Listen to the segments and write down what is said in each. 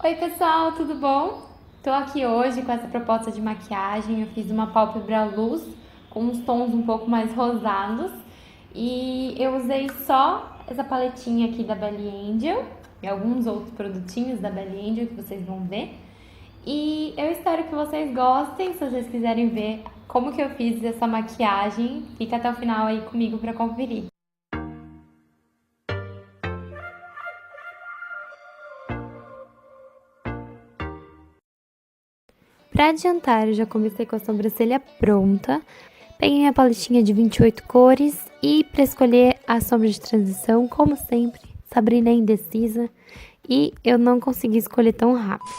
Oi pessoal, tudo bom? Tô aqui hoje com essa proposta de maquiagem. Eu fiz uma pálpebra luz com uns tons um pouco mais rosados e eu usei só essa paletinha aqui da Belly Angel e alguns outros produtinhos da Belly Angel que vocês vão ver. E eu espero que vocês gostem. Se vocês quiserem ver como que eu fiz essa maquiagem, fica até o final aí comigo para conferir. Para adiantar, eu já comecei com a sobrancelha pronta. Peguei minha paletinha de 28 cores e para escolher a sombra de transição, como sempre, Sabrina é indecisa e eu não consegui escolher tão rápido.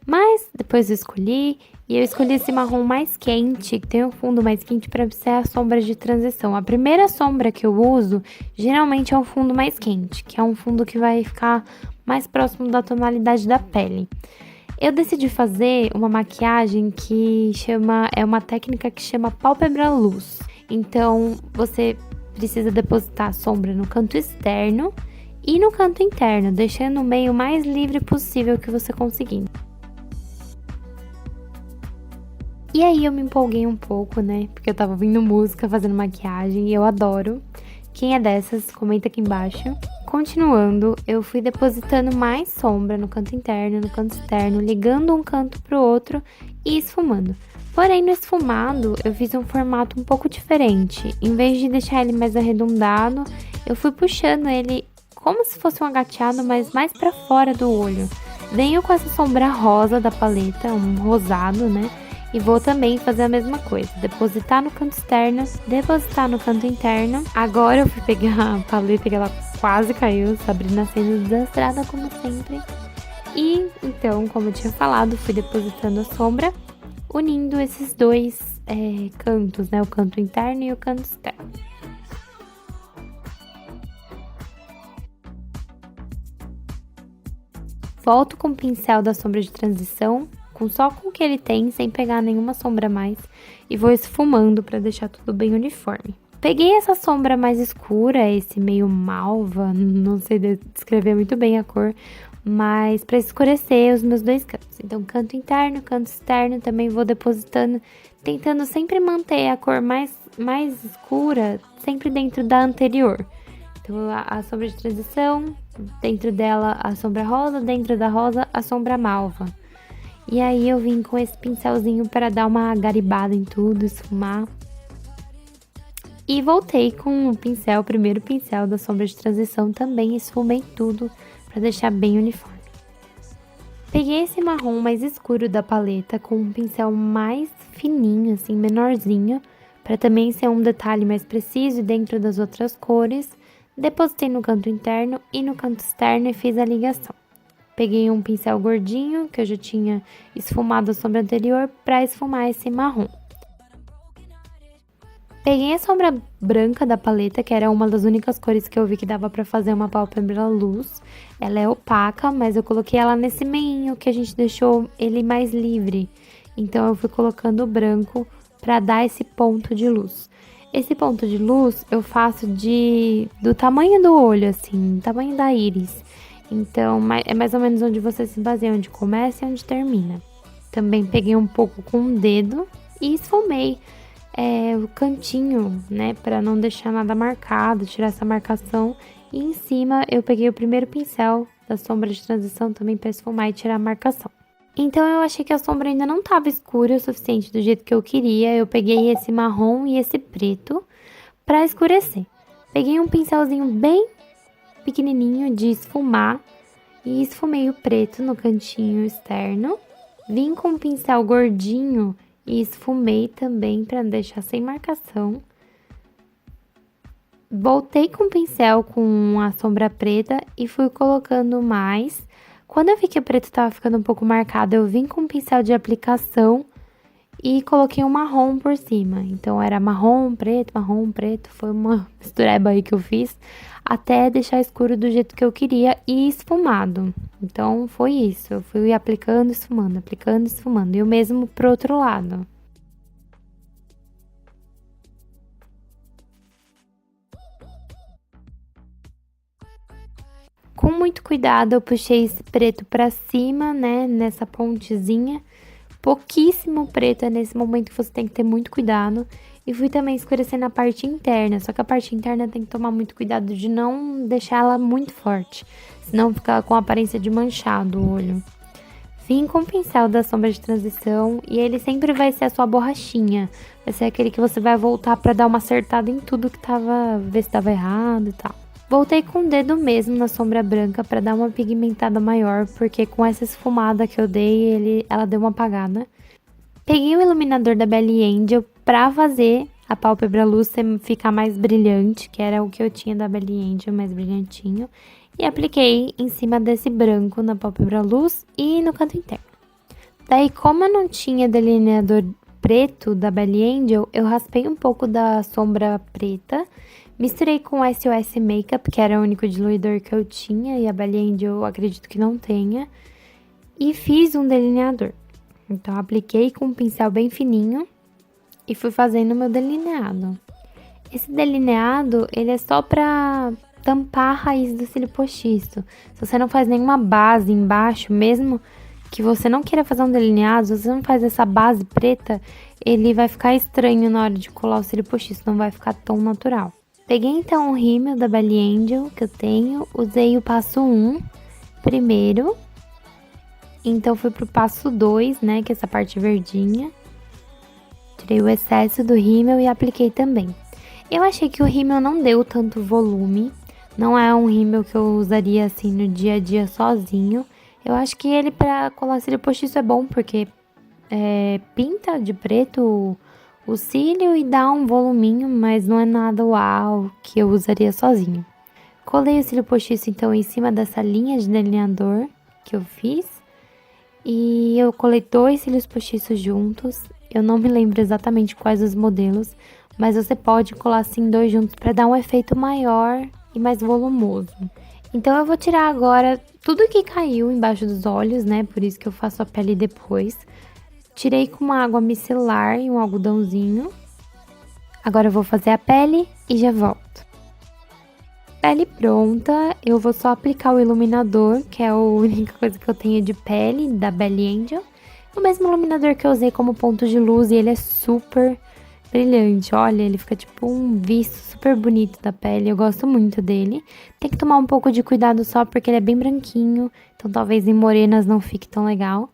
Mas depois eu escolhi e eu escolhi esse marrom mais quente, que tem um fundo mais quente para ser a sombra de transição. A primeira sombra que eu uso geralmente é um fundo mais quente, que é um fundo que vai ficar mais próximo da tonalidade da pele. Eu decidi fazer uma maquiagem é uma técnica que chama pálpebra luz. Então, você precisa depositar a sombra no canto externo e no canto interno, deixando o meio mais livre possível que você conseguir. E aí eu me empolguei um pouco, né? Porque eu tava ouvindo música, fazendo maquiagem e eu adoro. Quem é dessas, comenta aqui embaixo. Continuando, eu fui depositando mais sombra no canto interno, no canto externo, ligando um canto pro outro e esfumando. Porém, no esfumado, eu fiz um formato um pouco diferente. Em vez de deixar ele mais arredondado, eu fui puxando ele como se fosse um agateado, mas mais pra fora do olho. Venho com essa sombra rosa da paleta, um rosado, né? E vou também fazer a mesma coisa, depositar no canto externo, depositar no canto interno. Agora eu fui pegar a paleta que ela quase caiu, Sabrina sendo desastrada como sempre. E então, como eu tinha falado, fui depositando a sombra, unindo esses dois cantos, né? O canto interno e o canto externo. Volto com o pincel da sombra de transição, só com o que ele tem, sem pegar nenhuma sombra a mais, e vou esfumando para deixar tudo bem uniforme. Peguei essa sombra mais escura, esse meio malva, não sei descrever muito bem a cor, mas para escurecer os meus dois cantos. Então, canto interno, canto externo, também vou depositando, tentando sempre manter a cor mais escura, sempre dentro da anterior. Então, a sombra de transição, dentro dela a sombra rosa, dentro da rosa a sombra malva. E aí eu vim com esse pincelzinho para dar uma garibada em tudo, esfumar. E voltei com o primeiro pincel da sombra de transição, também esfumei tudo para deixar bem uniforme. Peguei esse marrom mais escuro da paleta com um pincel mais fininho, assim, menorzinho, para também ser um detalhe mais preciso dentro das outras cores. Depositei no canto interno e no canto externo e fiz a ligação. Peguei um pincel gordinho, que eu já tinha esfumado a sombra anterior, para esfumar esse marrom. Peguei a sombra branca da paleta, que era uma das únicas cores que eu vi que dava para fazer uma pálpebra luz. Ela é opaca, mas eu coloquei ela nesse meinho, que a gente deixou ele mais livre. Então, eu fui colocando o branco para dar esse ponto de luz. Esse ponto de luz eu faço do tamanho do olho, assim, tamanho da íris. Então, é mais ou menos onde você se baseia, onde começa e onde termina. Também peguei um pouco com o dedo e esfumei o cantinho, né, para não deixar nada marcado, tirar essa marcação. E em cima eu peguei o primeiro pincel da sombra de transição também para esfumar e tirar a marcação. Então, eu achei que a sombra ainda não estava escura o suficiente do jeito que eu queria. Eu peguei esse marrom e esse preto para escurecer. Peguei um pincelzinho bem pequenininho de esfumar e esfumei o preto no cantinho externo. Vim com um pincel gordinho e esfumei também para deixar sem marcação. Voltei com o pincel com a sombra preta e fui colocando mais. Quando eu vi que o preto estava ficando um pouco marcado, eu vim com um pincel de aplicação e coloquei um marrom por cima. Então, era marrom, preto, foi uma mistureba aí que eu fiz, até deixar escuro do jeito que eu queria e esfumado. Então, foi isso, eu fui aplicando, esfumando, e o mesmo pro outro lado. Com muito cuidado, eu puxei esse preto pra cima, né, nessa pontezinha. Pouquíssimo preto, é nesse momento que você tem que ter muito cuidado. E fui também escurecendo a parte interna, só que a parte interna tem que tomar muito cuidado de não deixar ela muito forte, senão fica com a aparência de manchado o olho. Vim com o pincel da sombra de transição e ele sempre vai ser a sua borrachinha. Vai ser aquele que você vai voltar pra dar uma acertada em tudo que tava, ver se tava errado e tal. Voltei com o dedo mesmo na sombra branca pra dar uma pigmentada maior, porque com essa esfumada que eu dei, ela deu uma apagada. Peguei o iluminador da Belly Angel pra fazer a pálpebra luz ficar mais brilhante, que era o que eu tinha da Belly Angel, mais brilhantinho. E apliquei em cima desse branco na pálpebra luz e no canto interno. Daí, como eu não tinha delineador preto da Belly Angel, eu raspei um pouco da sombra preta, misturei com o SOS Makeup, que era o único diluidor que eu tinha, e a Belly Angel eu acredito que não tenha, e fiz um delineador. Então, apliquei com um pincel bem fininho e fui fazendo o meu delineado. Esse delineado, ele é só pra tampar a raiz do cílio postiço. Se você não faz nenhuma base embaixo, mesmo que você não queira fazer um delineado, se você não faz essa base preta, ele vai ficar estranho na hora de colar o cílio postiço, não vai ficar tão natural. Peguei então o rímel da Belly Angel que eu tenho, usei o passo 1 primeiro. Então, fui pro passo 2, né, que é essa parte verdinha. Tirei o excesso do rímel e apliquei também. Eu achei que o rímel não deu tanto volume. Não é um rímel que eu usaria, assim, no dia a dia sozinho. Eu acho que ele, pra colar cílio postiço, é bom, porque pinta de preto o cílio e dá um voluminho, mas não é nada uau que eu usaria sozinho. Colei o cílio postiço, então, em cima dessa linha de delineador que eu fiz. E eu colei 2 cílios postiços juntos. Eu não me lembro exatamente quais os modelos, mas você pode colar assim 2 juntos para dar um efeito maior e mais volumoso. Então eu vou tirar agora tudo que caiu embaixo dos olhos, né? Por isso que eu faço a pele depois. Tirei com uma água micelar e um algodãozinho. Agora eu vou fazer a pele e já volto. Pele pronta, eu vou só aplicar o iluminador, que é a única coisa que eu tenho de pele, da Belly Angel. O mesmo iluminador que eu usei como ponto de luz e ele é super brilhante. Olha, ele fica tipo um viço super bonito da pele, eu gosto muito dele. Tem que tomar um pouco de cuidado só porque ele é bem branquinho, então talvez em morenas não fique tão legal.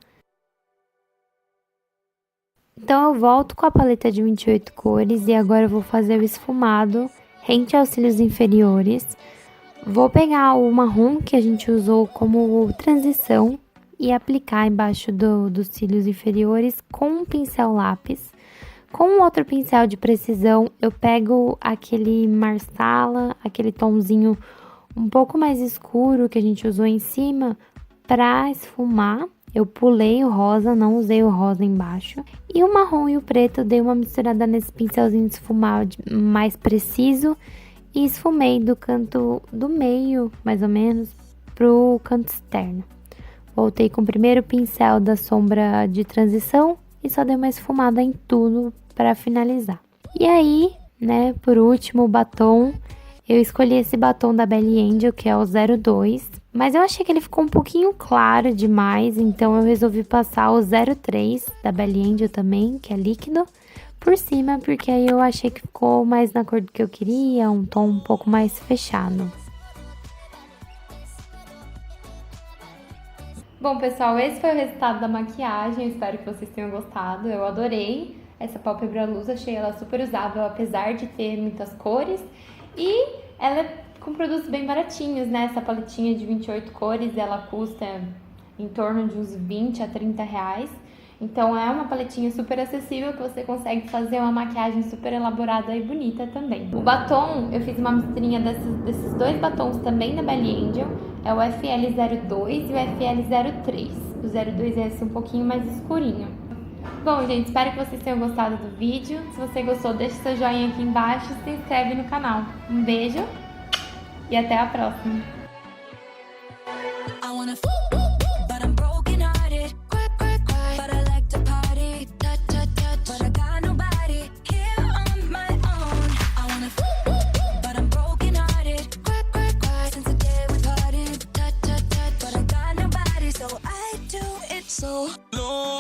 Então eu volto com a paleta de 28 cores e agora eu vou fazer o esfumado rente aos cílios inferiores. Vou pegar o marrom que a gente usou como transição e aplicar embaixo dos cílios inferiores com um pincel lápis. Com um outro pincel de precisão, eu pego aquele marsala, aquele tomzinho um pouco mais escuro que a gente usou em cima para esfumar. Eu pulei o rosa, não usei o rosa embaixo. E o marrom e o preto, eu dei uma misturada nesse pincelzinho de esfumar mais preciso. E esfumei do canto do meio, mais ou menos, pro canto externo. Voltei com o primeiro pincel da sombra de transição e só dei uma esfumada em tudo para finalizar. E aí, né, por último, o batom. Eu escolhi esse batom da Belly Angel, que é o 02, mas eu achei que ele ficou um pouquinho claro demais, então eu resolvi passar o 03 da Belly Angel também, que é líquido, por cima, porque aí eu achei que ficou mais na cor do que eu queria, um tom um pouco mais fechado. Bom, pessoal, esse foi o resultado da maquiagem, eu espero que vocês tenham gostado, eu adorei essa pálpebra luz, achei ela super usável, apesar de ter muitas cores. E ela é com produtos bem baratinhos, né? Essa paletinha de 28 cores, ela custa em torno de uns 20 a 30 reais. Então, é uma paletinha super acessível que você consegue fazer uma maquiagem super elaborada e bonita também. O batom, eu fiz uma misturinha desses 2 batons também da Belly Angel. É o FL02 e o FL03. O 02 é esse um pouquinho mais escurinho. Bom, gente, espero que vocês tenham gostado do vídeo. Se você gostou, deixe seu joinha aqui embaixo e se inscreve no canal. Um beijo e até a próxima! so lonely.